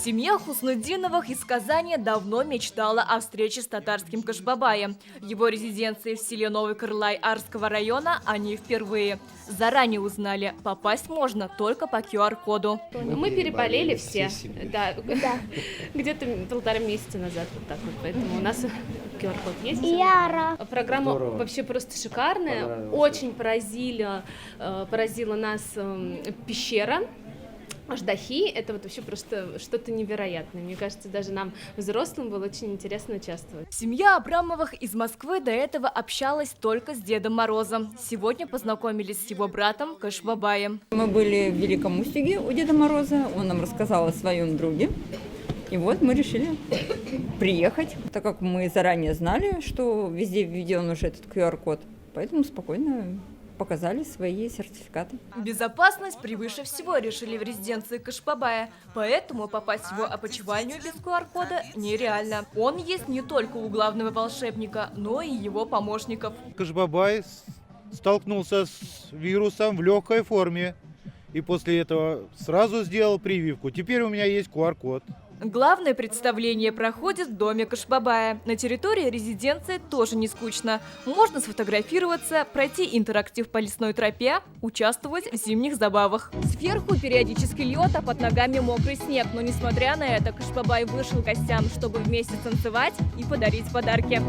Семья Хуснутдиновых из Казани давно мечтала о встрече с татарским Кашбабаем. В его резиденции в селе Новый Кырлай Арского района они впервые. Заранее узнали, попасть можно только по QR-коду. Мы переболели все, да. Где-то 1,5 месяца назад, вот так вот, поэтому у нас QR-код есть. Яра. Программа Здорово. вообще просто шикарная, Понравилось. очень поразила нас пещера. Аждахи — это вот вообще просто что-то невероятное. Мне кажется, даже нам, взрослым, было очень интересно участвовать. Семья Абрамовых из Москвы до этого общалась только с Дедом Морозом. Сегодня познакомились с его братом Кашбабаем. Мы были в Великом Устюге у Деда Мороза, он нам рассказал о своем друге. И вот мы решили приехать, так как мы заранее знали, что везде введен уже этот QR-код, поэтому спокойно показали свои сертификаты. Безопасность превыше всего, решили в резиденции Кашбабая. Поэтому попасть в его опочивальню без QR-кода нереально. Он есть не только у главного волшебника, но и его помощников. Кашбабай столкнулся с вирусом в легкой форме. И после этого сразу сделал прививку. Теперь у меня есть QR-код. Главное представление проходит в доме Кашбабая. На территории резиденции тоже не скучно. Можно сфотографироваться, пройти интерактив по лесной тропе, участвовать в зимних забавах. Сверху периодически лед, а под ногами мокрый снег. Но несмотря на это, Кашбабай вышел к гостям, чтобы вместе танцевать и подарить подарки.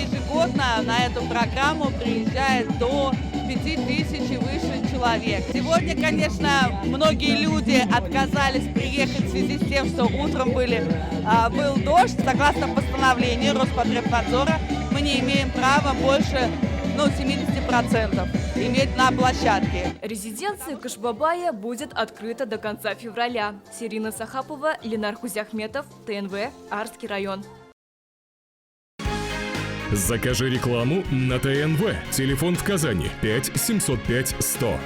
Ежегодно на эту программу приезжает до 5000 и выше человек. Сегодня, конечно, многие люди отказались приехать в связи с тем, что утром был дождь. Согласно постановлению Роспотребнадзора, мы не имеем права больше 70% иметь на площадке. Резиденция Кашбабая будет открыта до конца февраля. Сирина Сахапова, Ленар Хузяхметов, ТНВ, Арский район. Закажи рекламу на ТНВ. Телефон в Казани 5 705 100.